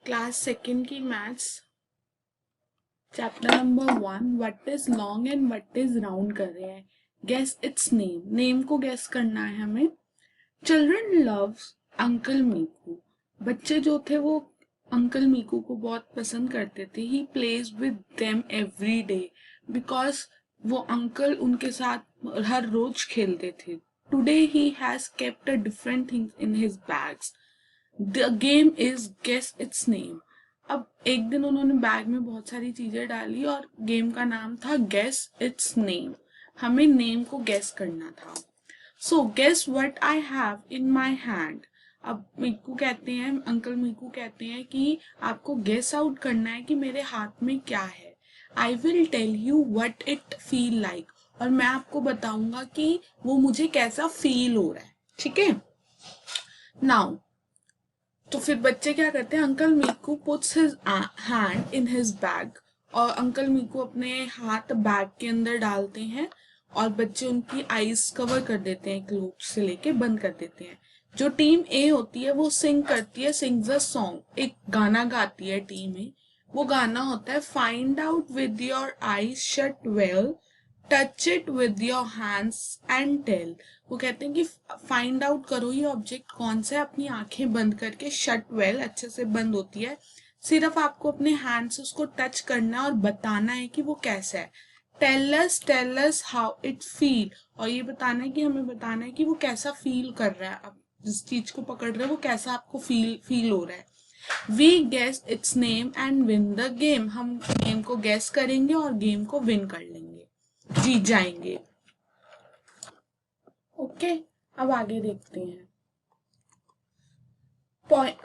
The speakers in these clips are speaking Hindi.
क्लास सेकेंड की maths chapter number 1 what is long and what is round कर रहे हैं। Guess its name. नेम को गेस करना है हमें। Children loves uncle Miku. बच्चे जो थे वो अंकल मीकू को बहुत पसंद करते थे। He plays with them every day because वो अंकल उनके साथ हर रोज खेलते थे। Today he has kept a different things in his bags. The game is guess its name. अब एक दिन उन्होंने बैग में बहुत सारी चीजें डाली और गेम का नाम था गेस इट्स नेम। हमें नेम को गेस करना था। So guess what I have in my hand. अब मीकू कहते हैं, अंकल मीकू कहते हैं कि आपको गेस आउट करना है कि मेरे हाथ में क्या है। I will tell you what it feel like. और मैं आपको बताऊंगा कि वो मुझे कैसा फील हो रहा है। ठीक है। नाउ तो फिर बच्चे क्या करते हैं, uncle Miku puts his hand in his bag. और अंकल मीकू अपने हाथ बैग के अंदर डालते हैं और बच्चे उनकी आईज कवर कर देते हैं, क्लोथ से लेके बंद कर देते हैं। जो टीम ए होती है वो सिंग करती है, सिंग्स अ सॉन्ग, एक गाना गाती है टीम ए। वो गाना होता है find out with your eyes shut well, touch it with your hands and tell. वो कहते हैं कि फाइंड आउट करो ये ऑब्जेक्ट कौन सा है, अपनी आंखें बंद करके, शट वेल अच्छे से बंद होती है, सिर्फ आपको अपने हैंड से उसको टच करना है और बताना है कि वो कैसा है। Tell us how it feel. और ये बताना है कि हमें बताना है कि वो कैसा फील कर रहा है। आप जिस चीज को पकड़ रहे हो वो कैसा आपको फील हो रहा है। We guess its name and win the game. हम गेम को गेस करेंगे और गेम को विन कर लेंगे, जीत जाएंगे। ओके अब आगे देखते हैं।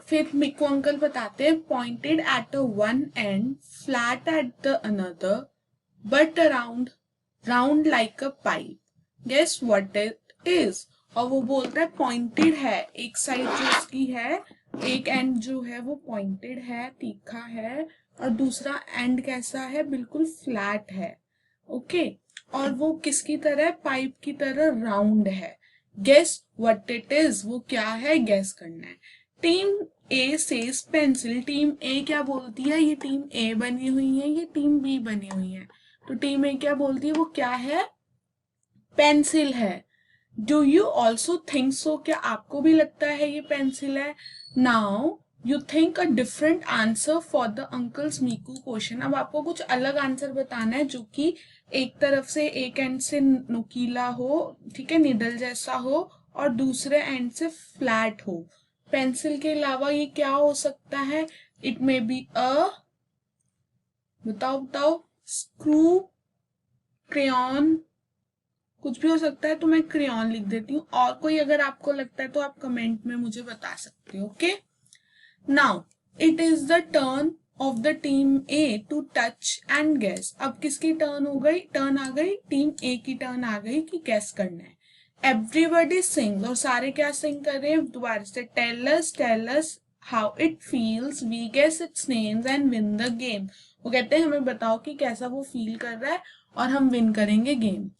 फिर मिको अंकल बताते हैं pointed at a one end, flat at the another, but around round like a pipe. Guess what it is. और वो बोलता है पॉइंटेड है, एक साइड जो उसकी है, एक एंड जो है वो पॉइंटेड है, तीखा है, और दूसरा एंड कैसा है, बिल्कुल फ्लैट है। ओके और वो किसकी तरह, पाइप की तरह राउंड है। गेस व्हाट इट इज, वो क्या है गेस करना है। टीम ए सेज पेंसिल। टीम ए क्या बोलती है, ये टीम ए बनी हुई है, ये टीम बी बनी हुई है। तो टीम ए क्या बोलती है, वो क्या है, पेंसिल है। Do you also think so, क्या आपको भी लगता है ये पेंसिल है। Now you think a different answer for the uncle's Miku question. अब आपको कुछ अलग आंसर बताना है जो कि एक तरफ से, एक एंड से नुकीला हो, ठीक है, निडल जैसा हो, और दूसरे एंड से फ्लैट हो। पेंसिल के अलावा ये क्या हो सकता है, इट मे बी अ, बताओ, स्क्रू, क्रेयॉन, कुछ भी हो सकता है। तो मैं क्रेयॉन लिख देती हूँ, और कोई अगर आपको लगता है तो आप कमेंट में मुझे बता सकते हो। Okay now it is the turn of the team A to touch and guess. अब किसकी टर्न हो गई, टर्न आ गई, टीम ए की टर्न आ गई कि गेस करना है। एवरीबडी सिंग, और सारे क्या सिंग कर रहे हैं दोबारा से, tell us how it feels, we guess its names and win the game. वो कहते हैं हमें बताओ कि कैसा वो फील कर रहा है और हम विन करेंगे game.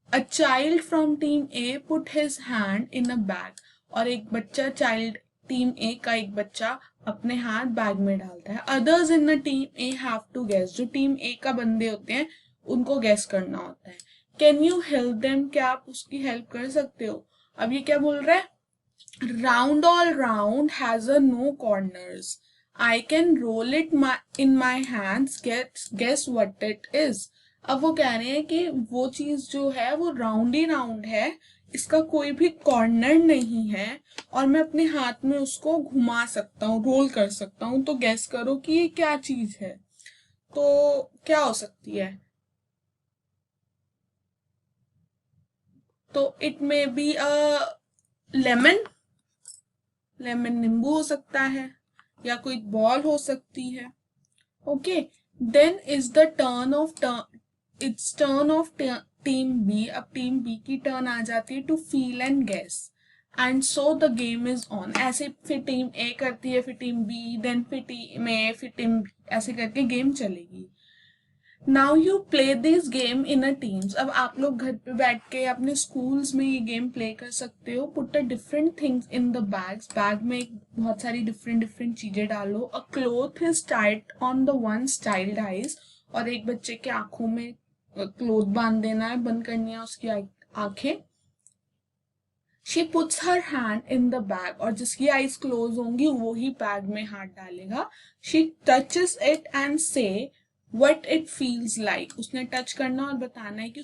A child from team A put his hand in a bag। और एक बच्चा, चाइल्ड टीम ए का एक बच्चा अपने हाथ बैग में डालता है। Others in the team A have to guess। जो टीम ए का बंदे होते हैं उनको गेस करना होता है। Can you help them, क्या आप उसकी हेल्प कर सकते हो। अब ये क्या बोल रहा है, round all round has a no corners, I can roll it in my hands, guess what it is। अब वो कह रहे हैं कि वो चीज जो है वो राउंड ही राउंड है, इसका कोई भी कॉर्नर नहीं है, और मैं अपने हाथ में उसको घुमा सकता हूँ, रोल कर सकता हूँ। तो गैस करो कि ये क्या चीज है। तो क्या हो सकती है, तो it may be a lemon, lemon नींबू हो सकता है, या कोई बॉल हो सकती है। Okay then is the turn of its turn of team B. अब टीम बी की टर्न आ जाती है to feel and guess, and so the game is on. ऐसे फिर टीम ए करती है, फिर टीम बी, देन फिर टीम ए, फिर टीम, ऐसे करके गेम चलेगी। Now you play this game in a teams. अब आप लोग घर पे बैठ के अपने स्कूल्स में ये गेम प्ले कर सकते हो। Put a different things in the bags. Bag में बहुत सारी डिफरेंट डिफरेंट चीजें डालो। A cloth is tied on the one child eyes. और एक बच्चे के आंखों में क्लोथ बांध देना है, बंद करनी है उसकी आंखें। She puts her hand in the bag. और जिसकी आईज क्लोज होंगी वो ही बैग में हाथ डालेगा। शी टचेस इट एंड से व्हाट इट फील्स लाइक। उसने टच करना और बताना है कि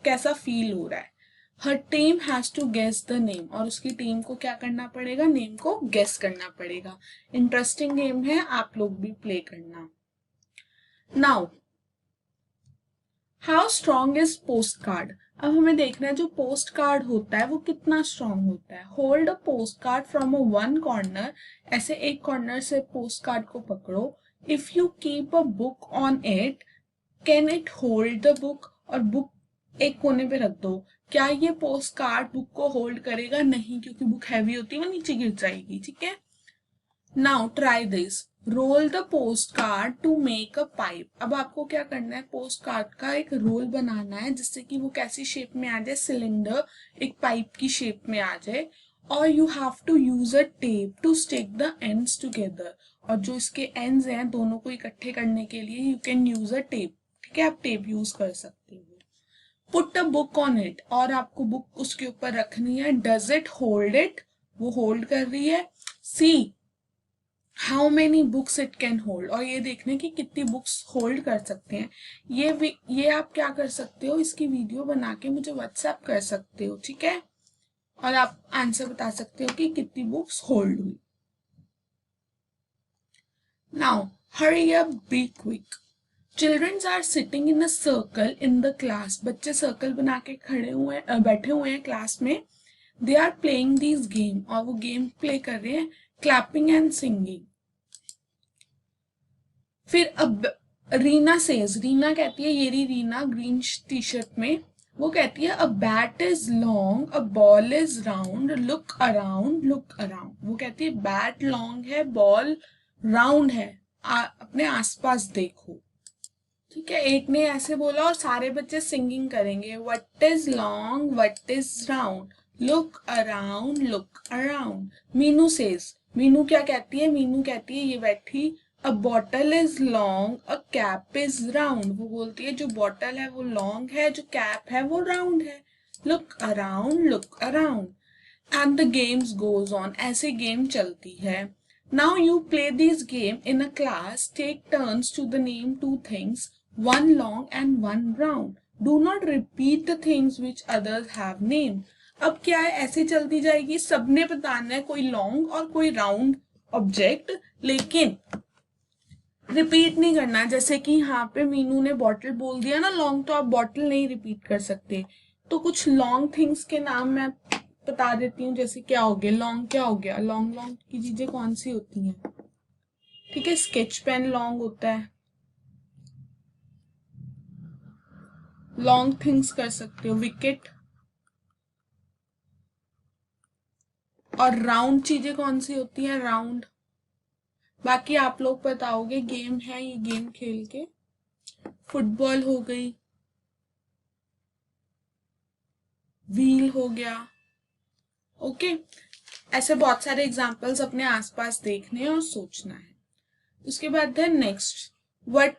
कैसा फील हो रहा है। हर team has to guess the name. और उसकी टीम को क्या करना पड़ेगा, नेम को गेस करना पड़ेगा। इंटरेस्टिंग गेम है, आप लोग भी प्ले करना। Now how strong is post card. अब हमें देखना है जो पोस्ट कार्ड होता है वो कितना स्ट्रॉन्ग होता है। Hold a post card from a one corner. ऐसे एक कॉर्नर से पोस्ट कार्ड को पकड़ो। If you keep a book on it can it hold the book. और बुक एक कोने पे रख दो। क्या ये पोस्ट कार्ड बुक को होल्ड करेगा? नहीं, क्योंकि बुक हैवी होती है, वो नीचे गिर जाएगी। ठीक है, now try this. Roll the post card to make a pipe. अब आपको क्या करना है, पोस्ट कार्ड का एक रोल बनाना है जिससे कि वो कैसी शेप में आ जाए, सिलेंडर, एक पाइप की शेप में आ जाए। और you have to use a tape to stick the ends together. और जो इसके एंड्स हैं दोनों को इकट्ठे करने के लिए you can use a tape. ठीक है, आप टेप यूज कर सकते हो। Put a book on it. और आपको बुक उसके ऊपर रखनी है। Does it hold it. वो होल्ड कर रही है। See how many books it can hold. और ये देखने की कितनी बुक्स होल्ड कर सकते हैं। ये आप क्या कर सकते हो, इसकी वीडियो बना के मुझे व्हाट्सएप कर सकते हो। ठीक है, और आप आंसर बता सकते हो कि कितनी बुक्स होल्ड हुई। Now hurry up, be quick. Childrens are sitting in a circle in the class. बच्चे सर्कल बना के बैठे हुए हैं क्लास में। They are playing this game. और वो गेम प्ले कर रहे हैं, क्लैपिंग एंड सिंगिंग। फिर अब रीना सेज, रीना कहती है, ये रीना ग्रीन टी शर्ट में, वो कहती है a bat is long, a ball is round, look around, look around. वो कहती है बैट लॉन्ग है, बॉल राउंड है, अपने आसपास देखो। ठीक है, एक ने ऐसे बोला और सारे बच्चे सिंगिंग करेंगे। What is long, what is round, look around, look around. Meenu says, Meenu क्या कहती है, मीनू कहती है, ये बैठी, अ bottle is long, a cap is round. वो बोलती है जो बॉटल है वो लॉन्ग है, जो कैप है वो राउंड है। Look around, look around. And the games goes on. ऐसे गेम चलती है। Now you play this game in a class. Take turns to the name two things, one long and one round. Do not repeat the things which others have named. अब क्या है, ऐसे चलती जाएगी, सबने बताना है कोई लॉन्ग और कोई राउंड ऑब्जेक्ट, लेकिन रिपीट नहीं करना। जैसे कि यहाँ पे मीनू ने बॉटल बोल दिया ना लॉन्ग, तो आप बॉटल नहीं रिपीट कर सकते। तो कुछ लॉन्ग थिंग्स के नाम मैं बता देती हूँ। जैसे क्या हो गया लॉन्ग, क्या हो गया लॉन्ग, लॉन्ग की चीजें कौन सी होती हैं। ठीक है, स्केच पेन लॉन्ग होता है। लॉन्ग थिंग्स कर सकते हो, विकेट। और राउंड चीजें कौन सी होती हैं, राउंड। बाकी आप लोग बताओगे, गेम है ये, गेम खेल के। फुटबॉल हो गई, व्हील हो गया। ओके, ऐसे बहुत सारे एग्जांपल्स अपने आसपास देखने हैं और सोचना है। उसके बाद है next, what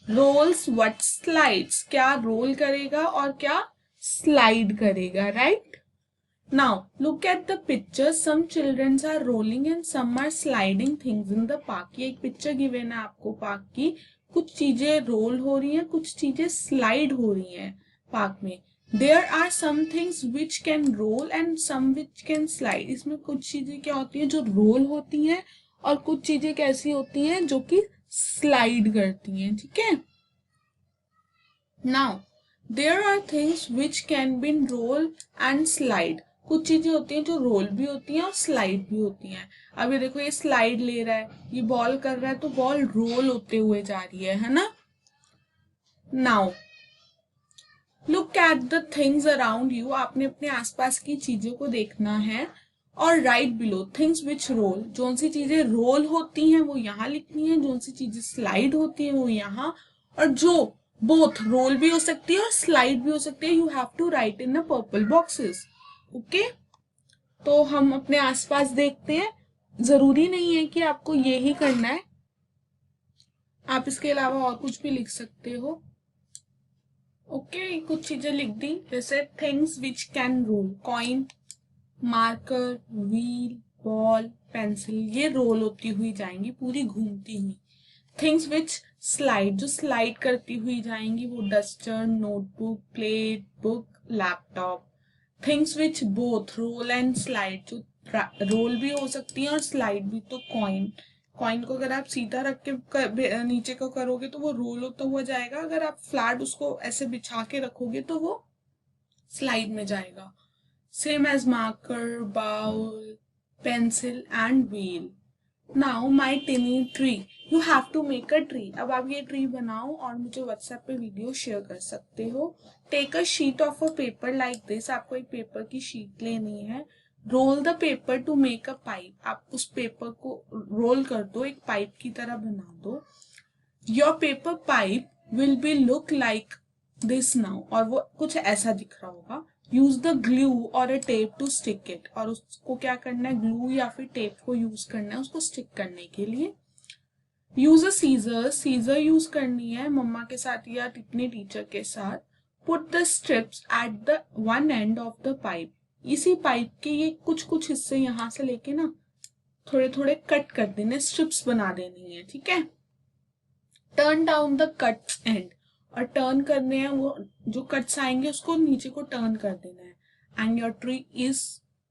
rolls, what slides. क्या रोल करेगा और क्या स्लाइड करेगा, right. Now, look at the picture. Some children are rolling and some are sliding things in the park. ये एक पिक्चर गिवन है आपको पार्क की। कुछ चीजें रोल हो रही हैं, कुछ चीजें स्लाइड हो रही हैं पार्क में। There are some things which can roll and some which can slide. इसमें कुछ चीजें क्या होती हैं जो रोल होती हैं और कुछ चीजें कैसी होती हैं जो कि स्लाइड करती हैं। ठीक है, Now, there are things which can be roll and slide. कुछ चीजें होती हैं जो रोल भी होती हैं और स्लाइड भी होती हैं। अब ये देखो, ये स्लाइड ले रहा है, ये बॉल कर रहा है, तो बॉल रोल होते हुए जा रही है ना। Now look at the things around you. आपने अपने आसपास की चीजों को देखना है। और write below things which roll. जो सी चीजें रोल होती हैं वो यहाँ लिखनी है, जो सी चीजें स्लाइड होती हैं वो यहाँ, और जो बोथ रोल भी हो सकती है और स्लाइड भी हो सकती है। You have to write in the purple boxes. Okay, तो हम अपने आसपास देखते हैं, जरूरी नहीं है कि आपको ये ही करना है, आप इसके अलावा और कुछ भी लिख सकते हो। ओके, कुछ चीजें लिख दी, जैसे things which can roll, coin, marker, wheel, ball, pencil, ये रोल होती हुई जाएंगी, पूरी घूमती हुई। थिंग्स विच स्लाइड, जो स्लाइड करती हुई जाएंगी, वो duster, notebook, plate, book, laptop. Things which both roll and slide, जो रोल भी हो सकती है और स्लाइड भी, तो कॉइन, कॉइन को अगर आप सीधा रख के नीचे को करोगे तो वो रोल होता हुआ जाएगा, अगर आप फ्लैट उसको ऐसे बिछा के रखोगे तो वो स्लाइड में जाएगा। Same as marker, bowl, pencil and wheel. Now my tiny tree, you have to make a tree. अब आप ये ट्री बनाओ और मुझे व्हाट्सएप पे वीडियो शेयर कर सकते हो। Take a sheet of a paper like this, आपको एक पेपर की शीट लेनी है। Roll the paper to make a pipe, आप उस पेपर को रोल कर दो, एक पाइप की तरह बना दो। Your paper pipe will be look like this now, और वो कुछ ऐसा दिख रहा होगा। यूज द ग्लू और a tape to stick it, और उसको क्या करना है, ग्लू या फिर टेप को यूज करना है उसको स्टिक करने के लिए। Use a scissor, scissor use करनी है मम्मा के साथ या अपने टीचर के साथ। Put the strips at the one end of the pipe, इसी पाइप के ये कुछ कुछ हिस्से यहाँ से लेके ना थोड़े थोड़े कट कर देने, स्ट्रिप्स बना देनी है, ठीक है। Turn down the cut and, और टर्न करने हैं वो जो कट्स आएंगे उसको नीचे को टर्न कर देना है। And your tree is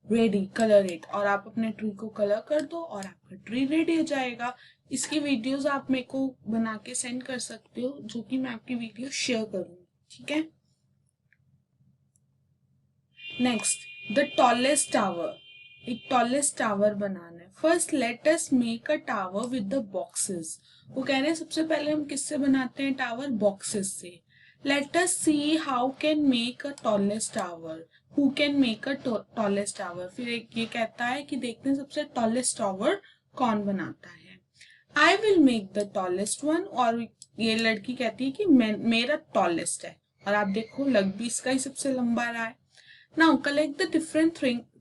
ready, colour it, और आप अपने ट्री को कलर कर दो और आपका ट्री रेडी हो जाएगा। इसकी वीडियोस आप मेरे को बना के सेंड कर सकते हो, जो कि मैं आपकी वीडियो शेयर करूंगी, ठीक है। नेक्स्ट, द टॉलेस्ट टावर, एक टॉलेस्ट टावर बनाना है। First let us make a tower with the boxes, वो कह रहे हैं सबसे पहले हम किससे बनाते हैं टावर, बॉक्सेस से। Let us see how can make a tallest tower, who can make a tallest tower. फिर एक ये कहता है कि देखते हैं सबसे टॉलेस्ट टावर कौन बनाता है। I will make the tallest one, और ये लड़की कहती है कि मेरा टॉलेस्ट है, और आप देखो लग भी इसका ही सबसे लंबा रहा है। Now collect the different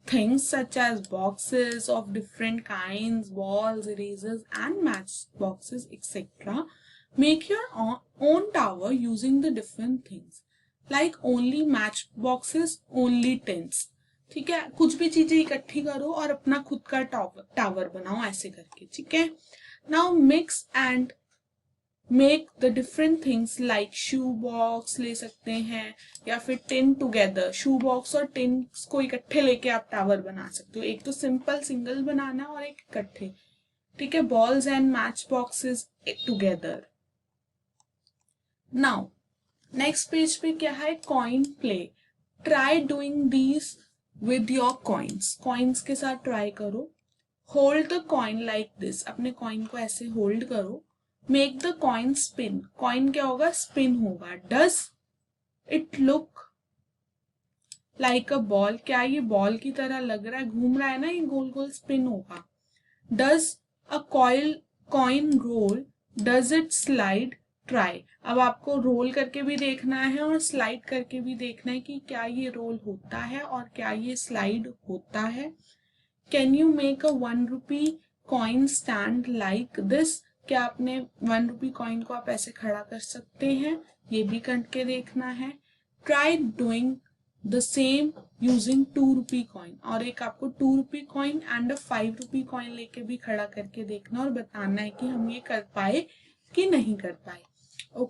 things such as boxes of different kinds, balls, erasers and match boxes, etc. Make your own tower using the different things. Like only match boxes, only tents. ठीक है, कुछ भी चीजें इकट्ठी करो और अपना खुद का टावर बनाओ ऐसे करके, ठीक है। Now mix and make the different things like shoe box ले सकते हैं, या फिर टिन टुगेदर, शू बॉक्स और टिन को इकट्ठे लेके आप टावर बना सकते हो। एक तो सिंपल सिंगल बनाना और एक इकट्ठे, ठीक है। Balls and match boxes together. Now next page पे क्या है, coin play. Try doing these with your coins, coins के साथ ट्राई करो। Hold the coin like this, अपने कॉइन को ऐसे होल्ड करो। Make the coin spin, coin क्या होगा, स्पिन होगा। Does it look like a ball, क्या ये बॉल की तरह लग रहा है, घूम रहा है ना, ये गोल गोल स्पिन होगा। Does a coin roll, does it slide, try. अब आपको रोल करके भी देखना है और स्लाइड करके भी देखना है कि क्या ये रोल होता है और क्या ये स्लाइड होता है। Can you make a 1 rupee coin stand like this, क्या आपने 1 रुपी कॉइन को आप ऐसे खड़ा कर सकते हैं, ये भी करके देखना है। Try doing the same using 2 rupee coin, और एक आपको 2 rupee coin and a 5 rupee coin लेके भी खड़ा करके देखना और बताना है कि हम ये कर पाए कि नहीं कर पाए।